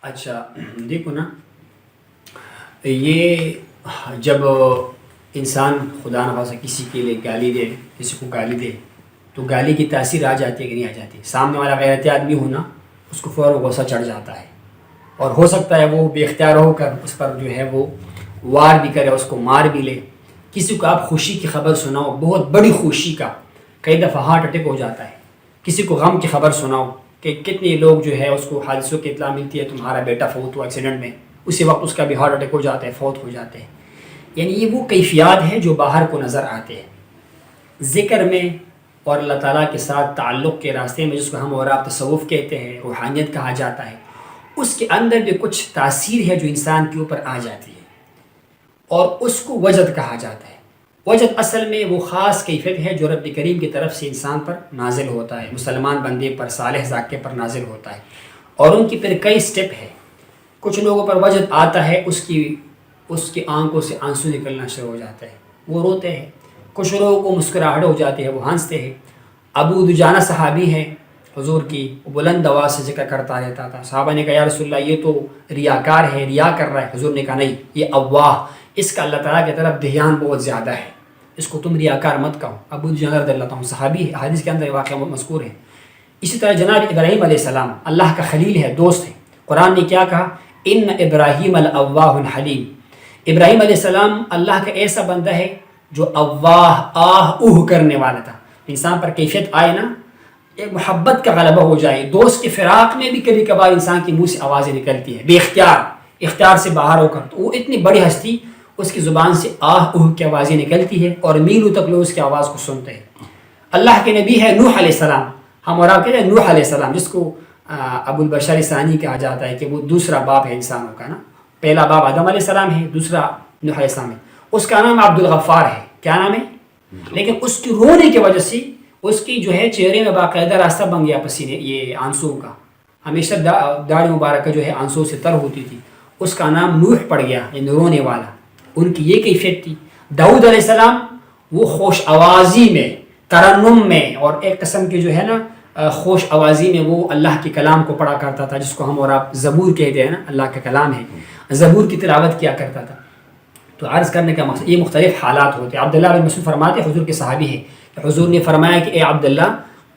اچھا دیکھو نا، یہ جب انسان خدا نخواستہ کسی کے لیے گالی دے، کسی کو گالی دے، تو گالی کی تاثیر آ جاتی ہے کہ نہیں آ جاتی؟ سامنے والا غیرتی آدمی ہونا، اس کو فوراً غصہ چڑھ جاتا ہے، اور ہو سکتا ہے وہ بے اختیار ہو کر اس پر جو ہے وہ وار بھی کرے، اس کو مار بھی لے۔ کسی کو آپ خوشی کی خبر سناؤ، بہت بڑی خوشی کا، کئی دفعہ ہارٹ اٹیک ہو جاتا ہے۔ کسی کو غم کی خبر سناؤ کہ کتنے لوگ جو ہے اس کو حادثوں کی اطلاع ملتی ہے، تمہارا بیٹا فوت ہوا ایکسیڈنٹ میں، اسی وقت اس کا بھی ہارٹ اٹیک ہو جاتا ہے، فوت ہو جاتے ہیں۔ یعنی یہ وہ کیفیات ہیں جو باہر کو نظر آتے ہیں۔ ذکر میں اور اللہ تعالیٰ کے ساتھ تعلق کے راستے میں، جس کو ہم اور آپ تصوف کہتے ہیں، روحانیت کہا جاتا ہے، اس کے اندر بھی کچھ تاثیر ہے جو انسان کے اوپر آ جاتی ہے، اور اس کو وجد کہا جاتا ہے۔ وجد اصل میں وہ خاص کیفیت ہے جو رب کریم کی طرف سے انسان پر نازل ہوتا ہے، مسلمان بندے پر، صالح ذاکر پر نازل ہوتا ہے، اور ان کی پھر کئی سٹیپ ہے۔ کچھ لوگوں پر وجد آتا ہے، اس کی آنکھوں سے آنسو نکلنا شروع ہو جاتا ہے، وہ روتے ہیں۔ کچھ لوگوں کو مسکراہٹ ہو جاتی ہے، وہ ہنستے ہیں۔ ابو دجانہ صحابی ہے حضور کی، وہ بلند آواز سے ذکر کرتا رہتا تھا۔ صحابہ نے کہا یا رسول اللہ، یہ تو ریاکار ہے، ریا کر رہا ہے۔ حضور نے کہا نہیں، یہ اواہ، اس کا اللہ تعالیٰ کی طرف دھیان بہت زیادہ ہے، اس کو تم ریاکار مت کہو۔ ابو دجانہ رضی اللہ عنہ صحابی ہے، حدیث کے اندر واقعہ مذکور ہے۔ اسی طرح جناب ابراہیم علیہ السلام اللہ کا خلیل ہے، دوست ہے۔ قرآن نے کیا کہا؟ ان ابراہیم الاواہ الحلیم۔ ابراہیم علیہ السلام اللہ کا ایسا بندہ ہے جو اواہ، آہ اوہ کرنے والا تھا۔ انسان پر کیفیت آئے نا، ایک محبت کا غلبہ ہو جائے، دوست کے فراق میں بھی کبھی کبھار انسان کے منہ سے آوازیں نکلتی ہیں بے اختیار سے باہر ہو کر، تو وہ اتنی بڑی ہستی، اس کی زبان سے آہ اوہ کی آوازیں نکلتی ہے، اور میلوں تک لوگ اس کی آواز کو سنتے ہیں۔ اللہ کے نبی ہے نوح علیہ السلام، ہم اور آپ کہتے ہیں نوح علیہ السلام، جس کو ابو البشر ثانی کہا جاتا ہے کہ وہ دوسرا باپ ہے انسانوں کا نا۔ پہلا باپ آدم علیہ السلام ہے، دوسرا نوح علیہ السلام ہے۔ اس کا نام عبد الغفار ہے، کیا نام ہے؟ لیکن اس کی رونے کی وجہ سے اس کی جو ہے چہرے میں باقاعدہ راستہ بن گیا پسینے، یہ آنسو کا، ہمیشہ داڑھی مبارکہ جو ہے آنسو سے تر ہوتی تھی، اس کا نام نوح پڑ گیا، یعنی رونے والا۔ ان کی یہ کیفیت تھی۔ داؤد علیہ السلام وہ خوش آوازی میں، ترنم میں، اور ایک قسم کی جو ہے نا خوش آوازی میں وہ اللہ کے کلام کو پڑھا کرتا تھا، جس کو ہم اور آپ زبور کہتے ہیں نا، اللہ کا کلام ہے، زبور کی تلاوت کیا کرتا تھا۔ تو عرض کرنے کا مقصد، یہ مختلف حالات ہوتے ہیں۔ عبداللہ بن مسعود فرماتے ہیں، حضور کے صحابی ہیں، کہ حضور نے فرمایا کہ اے عبداللہ،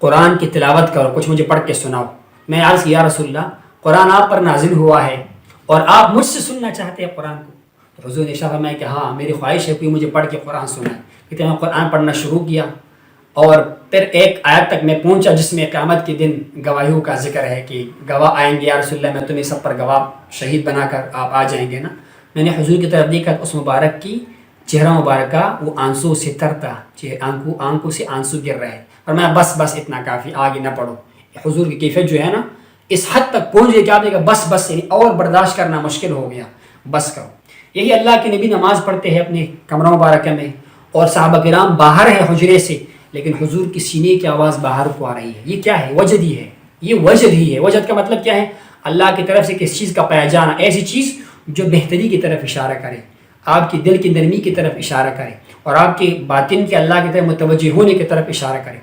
قرآن کی تلاوت کرو، کچھ مجھے پڑھ کے سناؤ۔ میں عرض کیا یا رسول اللہ، قرآن آپ پر نازل ہوا ہے اور آپ مجھ سے سننا چاہتے ہیں قرآن کو؟ تو حضور نے ارشاد فرمایا کہ ہاں، میری خواہش ہے کوئی مجھے پڑھ کے قرآن سنائے۔ کہتے ہیں میں قرآن پڑھنا شروع کیا، اور پھر ایک آیت تک میں پہنچا جس میں قیامت کے دن گواہیوں کا ذکر ہے کہ گواہ آئیں گے یا رسول اللہ، میں تمہیں سب پر گواہ شہید بنا کر آپ آ جائیں گے نا۔ میں نے حضور کی طرف دیکھا، اس مبارک کی چہرہ مبارکہ وہ آنسو سے تر تھا، آنکھوں سے آنسو گر رہے، اور میں بس اتنا کافی، آگے نہ پڑھو۔ حضور کی کیفیت جو ہے نا اس حد تک پہنچ گئی کہ آپ نے کہا بس یعنی اور برداشت کرنا مشکل ہو گیا، بس کرو۔ یہی اللہ کے نبی نماز پڑھتے ہیں اپنے کمرہ مبارکہ میں، اور صحابہ کرام باہر ہیں حجرے سے، لیکن حضور کی سینے کی آواز باہر کو آ رہی ہے۔ یہ کیا ہے؟ وجد ہی ہے، یہ وجد ہی ہے۔ وجد کا مطلب کیا ہے؟ اللہ کی طرف سے کس چیز کا پایا جانا، ایسی چیز جو بہتری کی طرف اشارہ کرے، آپ کی دل کی نرمی کی طرف اشارہ کرے، اور آپ کے باطن کے اللہ کی طرف متوجہ ہونے کی طرف اشارہ کرے۔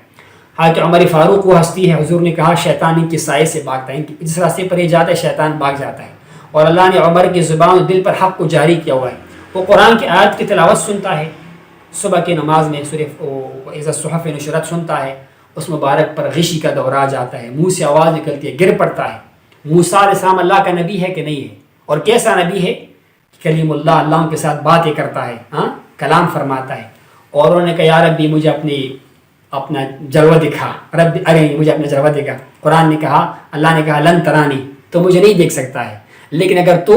حضرت عمر فاروق وہ ہستی ہے، حضور نے کہا شیطان ان کے سائے سے بھاگتا ہے، جس راستے پر یہ جاتا ہے شیطان بھاگ جاتا ہے، اور اللہ نے عمر کی زبان و دل پر حق کو جاری کیا ہوا ہے۔ وہ قرآن کی آیت کی تلاوت سنتا ہے، صبح کی نماز میں صرف اذا الصحف نشرت سنتا ہے، اس مبارک پر غشی کا دور آ جاتا ہے، منہ سے آواز نکلتی ہے، گر پڑتا ہے۔ موسیٰ علیہ السلام اللہ کا نبی ہے کہ نہیں ہے؟ اور کیسا نبی ہے؟ کلیم اللہ، اللہ کے ساتھ باتیں کرتا ہے، ہاں کلام فرماتا ہے۔ اور انہوں نے کہا یا ربی مجھے اپنا جلوہ دکھا، رب ارنی، مجھے اپنا جلوہ دکھا۔ قرآن نے کہا، اللہ نے کہا لن ترانی، تو مجھے نہیں دیکھ سکتا ہے، لیکن اگر تو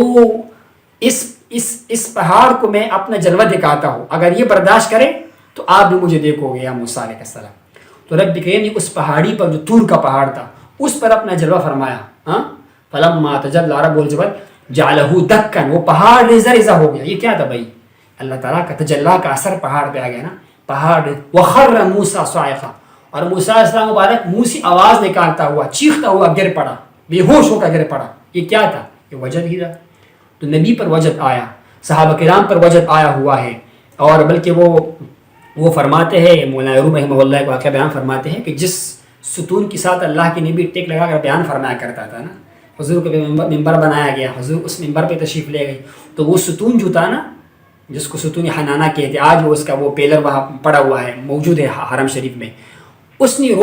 اس پہاڑ کو میں اپنا جلوہ دکھاتا ہوں، اگر یہ برداشت کرے تو آپ بھی مجھے دیکھو گے یا موسیٰ علیہ السلام۔ تو رب کریم نے اس پہاڑی پر جو طور کا پہاڑ تھا اس پر اپنا جلوہ فرمایا، ہاں فلما تجلی رب الجبل جعلہ دکا، وہ پہاڑ ریزہ ریزہ ہو گیا۔ یہ کیا تھا بھائی؟ اللہ تعالیٰ کا تجلی کا اثر پہاڑ پہ آ گیا نا، پہاڑ وخر موسیٰ صاعقہ، اور موسیٰ علیہ السلام مبارک منہ سے آواز نکالتا ہوا، چیختا ہوا گر پڑا، بے ہوش ہو کر گر پڑا۔ یہ کیا تھا؟ یہ وجد ہی تھا۔ تو نبی پر وجد آیا، صحابہ کرام پر وجد آیا ہوا ہے، اور بلکہ وہ فرماتے ہیں، مولانا روم رحمہ اللہ ایک واقعہ بیان فرماتے ہیں کہ جس ستون کے ساتھ اللہ کے نبی ٹیک لگا کر بیان فرمایا کرتا تھا نا، حضور کے ممبر بنایا گیا، حضور اس ممبر پہ تشریف لے گئے، تو وہ ستون جو تھا نا، جس کو ستون حنانہ کہتے، آج وہ اس کا وہ پیلر وہاں پڑا ہوا ہے، موجود ہے حرم شریف میں، اس نے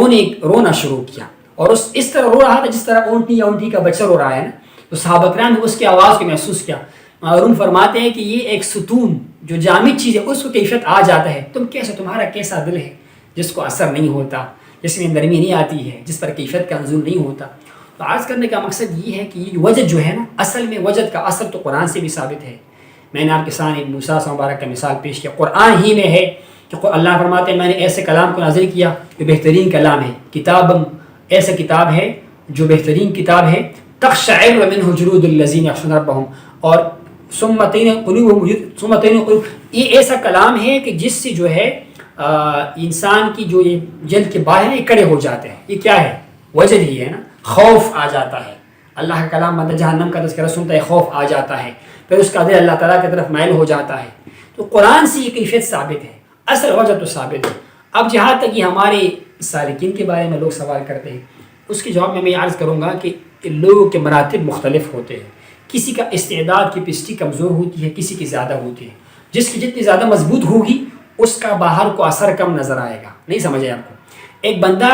رونا شروع کیا، اور اس طرح رو رہا تھا جس طرح اونٹنی یا اونٹی کا بچہ رو رہا ہے نا. تو صحابہ کرام نے اس کی آواز کو محسوس کیا. معروف فرماتے ہیں کہ یہ ایک ستون جو جامد چیز ہے اس کو کیفیت آ جاتا ہے. تمہارا کیسا دل ہے جس کو اثر نہیں ہوتا، جس میں نرمی نہیں آتی ہے، جس پر کیفیت کا نزول نہیں ہوتا. تو عرض کرنے کا مقصد یہ ہے کہ یہ وجد جو ہے نا، اصل میں وجد کا اثر تو قرآن سے بھی ثابت ہے. میں نے آپ کے سامنے موسیٰ مبارک کا مثال پیش کیا، قرآن ہی میں ہے کہ اللہ فرماتے ہیں میں نے ایسے کلام کو نازل کیا جو بہترین کلام ہے، ایسا کتاب ہے جو بہترین کتاب ہے، تقشعر منہ جلود الذین یخشون ربہم، اور ثم تلین قلوبہم، یہ ایسا کلام ہے کہ جس سے جو ہے انسان کی جو یہ جلد کے باہر ہیں یہ کڑے ہو جاتے ہیں. یہ کیا ہے؟ وجد ہی ہے نا. خوف آ جاتا ہے، اللہ کا کلام بندہ جہنم کا تذکرہ سنتا ہے، خوف آ جاتا ہے، پھر اس کا دل اللہ تعالیٰ کی طرف مائل ہو جاتا ہے. تو قرآن سے یہ کیفیت ثابت ہے، اصل وجہ تو ثابت ہے. اب جہاں تک یہ ہمارے سالکین کے بارے میں لوگ سوال کرتے ہیں، اس کے جواب میں عرض کروں گا کہ لوگوں کے مراتب مختلف ہوتے ہیں. کسی کا استعداد کی پسٹی کمزور ہوتی ہے، کسی کی زیادہ ہوتی ہے. جس کی جتنی زیادہ مضبوط ہوگی اس کا باہر کو اثر کم نظر آئے گا. نہیں سمجھے آپ کو؟ ایک بندہ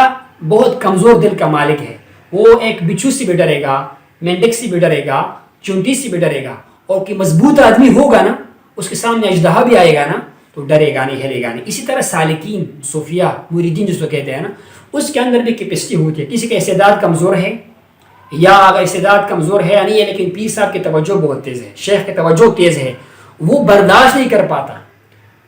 بہت کمزور دل کا مالک ہے، وہ ایک بچھو سے بھی ڈرے گا، مینڈک سے بھی ڈرے گا، چونٹی سے بھی ڈرے گا، اور کہ مضبوط آدمی ہوگا نا، اس کے سامنے اژدہا بھی آئے گا نا تو ڈرے گا نہیں، ہلے گا نہیں. اسی طرح سالکین، صوفیہ، مریدین جس کو کہتے ہیں نا، اس کے اندر بھی کیپیسٹی ہوتی ہے. کسی کا استعداد کمزور ہے، یا اگر استعداد کمزور ہے نہیں ہے لیکن پیر صاحب کی توجہ بہت تیز ہے، شیخ کی توجہ تیز ہے، وہ برداشت نہیں کر پاتا.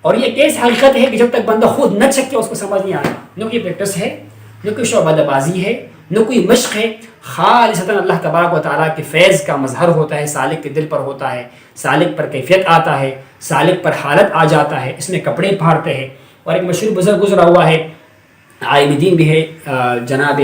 اور یہ ایسی حقیقت ہے کہ جب تک بندہ خود نہ چکے اس کو سمجھ نہیں آتا. نہ کوئی پریکٹس ہے، نہ کوئی شعبہ بازی ہے، نہ کوئی مشق ہے. خالصتاً اللہ تبارک و تعالیٰ کے فیض کا مظہر ہوتا ہے، سالک کے دل پر ہوتا ہے، سالک پر کیفیت آتا ہے، سالک پر حالت آ جاتا ہے، اس میں کپڑے پھاڑتے ہیں. اور ایک مشہور بزرگ گزرا ہوا ہے، عالم دین بھی ہے، جناب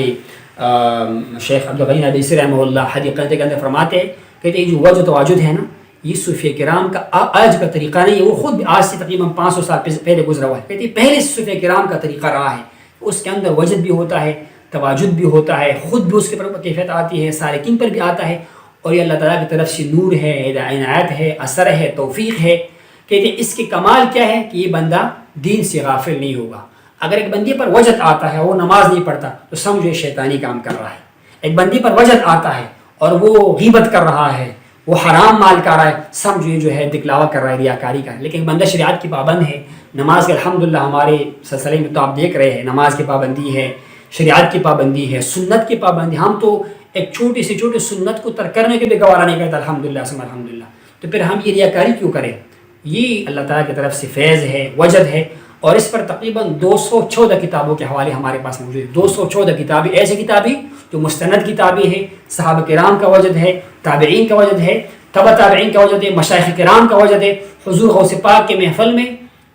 شیخ عبدالغنی نابلسی رحمہ اللہ، حدیقت کے اندر فرماتے ہیں، کہتے ہیں جو وجد و تواجد ہے نا، یہ صوفیہ کرام کا آج کا طریقہ نہیں ہے، وہ خود آج سے تقریباً 500 سال پہلے گزرا ہوا ہے. کہتے ہیں پہلے صوفیہ کرام کا طریقہ رہا ہے، اس کے اندر وجد بھی ہوتا ہے، تواجد بھی ہوتا ہے، خود بھی اس کے پر کیفیت آتی ہے، سالکین پر بھی آتا ہے، اور یہ اللہ تعالیٰ کی طرف سے نور ہے، عنایت ہے، اثر ہے، توفیق ہے. کہتے ہیں اس کے کمال کیا ہے کہ یہ بندہ دین سے غافل نہیں ہوگا. اگر ایک بندے پر وجد آتا ہے، وہ نماز نہیں پڑھتا، تو سمجھو یہ شیطانی کام کر رہا ہے. ایک بندے پر وجد آتا ہے اور وہ غیبت کر رہا ہے، وہ حرام مال کر رہا ہے، سمجھو یہ جو ہے دکھلاوا کر رہا ہے، ریاکاری کا ہے. لیکن بندہ شریعت کی پابند ہے، نماز کے الحمدللہ ہمارے سلسلے میں تو آپ دیکھ رہے ہیں نماز کی پابندی ہے، شریعت کی پابندی ہے، سنت کی پابندی. ہم تو ایک چھوٹی سے چھوٹی سنت کو ترک کرنے کے بھی گوارا نہیں کرتا، الحمدللہ ثم الحمدللہ. تو پھر ہم یہ ریاکاری کیوں کریں؟ یہ اللہ تعالیٰ کی طرف سے فیض ہے، وجد ہے. اور اس پر تقریباً 214 کتابوں کے حوالے ہمارے پاس موجود ہیں. 214 کتابیں، ایسی کتابیں جو مستند کتابیں ہیں. صحابہ کرام کا وجد ہے، تابعین کا وجد ہے، تبع تابعین کا وجد ہے، مشائخ کرام کا وجد ہے. حضور غوث پاک کے محفل میں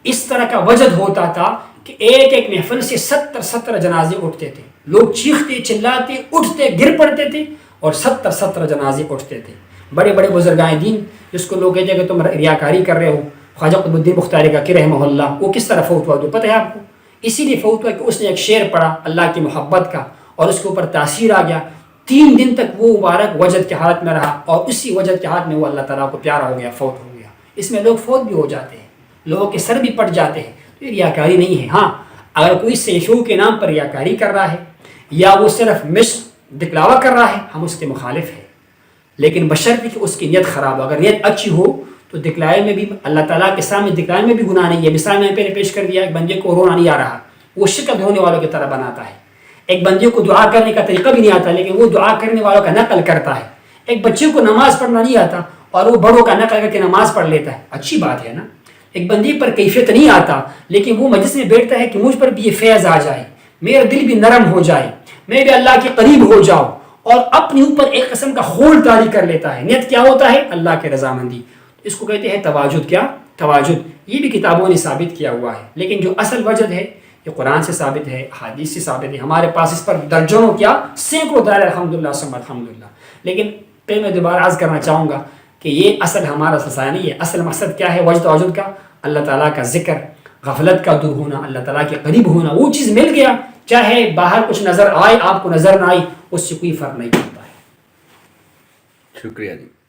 اس طرح کا وجد ہوتا تھا کہ ایک ایک محفل سے 70 جنازے اٹھتے تھے. لوگ چیختے، چلاتے، اٹھتے، گر پڑتے تھے، اور 70 جنازے اٹھتے تھے. بڑے بڑے بزرگان دین جس کو لوگ کہتے ہیں کہ تم ریاکاری کر رہے ہو، خواجہ قطب الدین بختاری کا رحمہ اللہ، وہ کس طرح فوت ہوا تو پتہ ہے آپ کو؟ اسی لیے فوت ہوا کہ اس نے ایک شعر پڑھا اللہ کی محبت کا، اور اس کے اوپر تاثیر آ گیا. 3 دن تک وہ مبارک وجد کے حالت میں رہا، اور اسی وجد کے حالت میں وہ اللہ تعالیٰ کو پیارا ہو گیا، فوت ہو گیا. اس میں لوگ فوت بھی ہو جاتے ہیں، لوگوں کے سر بھی پٹ جاتے ہیں. تو یہ ریاکاری نہیں ہے. ہاں اگر کوئی سیشو کے نام پر ریاکاری کر رہا ہے، یا وہ صرف مشق دکھلاوا کر رہا ہے، ہم اس کے مخالف ہیں. لیکن بشرطے کہ اس کی نیت خراب ہو. اگر نیت اچھی ہو تو دکھلائے میں بھی اللہ تعالیٰ کے سامنے دکھلائے میں بھی گناہ نہیں ہے. مثال میں نے پہلے پیش کر دیا، ایک بندے کو رونا نہیں آ رہا، وہ شکل دھونے والوں کی طرح بناتا ہے. ایک بندے کو دعا کرنے کا طریقہ بھی نہیں آتا، لیکن وہ دعا کرنے والوں کا نقل کرتا ہے. ایک بچے کو نماز پڑھنا نہیں آتا اور وہ بڑوں کا نقل کر کے نماز پڑھ لیتا ہے، اچھی بات ہے نا. ایک بندے پر کیفیت نہیں آتا، لیکن وہ مجلس میں بیٹھتا ہے کہ مجھ پر بھی یہ فیض آ جائے، میرا دل بھی نرم ہو جائے، میں بھی اللہ کے قریب ہو جاؤں، اور اپنے اوپر ایک قسم کا خول طاری کر لیتا ہے. نیت کیا ہوتا ہے؟ اللہ کے رضامندی. اس کو کہتے ہیں تواجد. کیا تواجد؟ یہ بھی کتابوں نے ثابت کیا ہوا ہے. لیکن جو اصل وجد ہے یہ قرآن سے ثابت ہے، حدیث سے ثابت ہے. ہمارے پاس اس پر درجنوں کیا سینکڑوں دلائل الحمدللہ ثم الحمدللہ. لیکن پھر میں دوبارہ عرض کرنا چاہوں گا کہ یہ اصل ہمارا سلسلہ نہیں ہے. اصل مقصد کیا ہے وجد وجود کا؟ اللہ تعالیٰ کا ذکر، غفلت کا دور ہونا، اللہ تعالیٰ کے قریب ہونا. وہ چیز مل گیا، چاہے باہر کچھ نظر آئے، آپ کو نظر نہ آئی، اس سے کوئی فرق نہیں پڑتا ہے. شکریہ جی.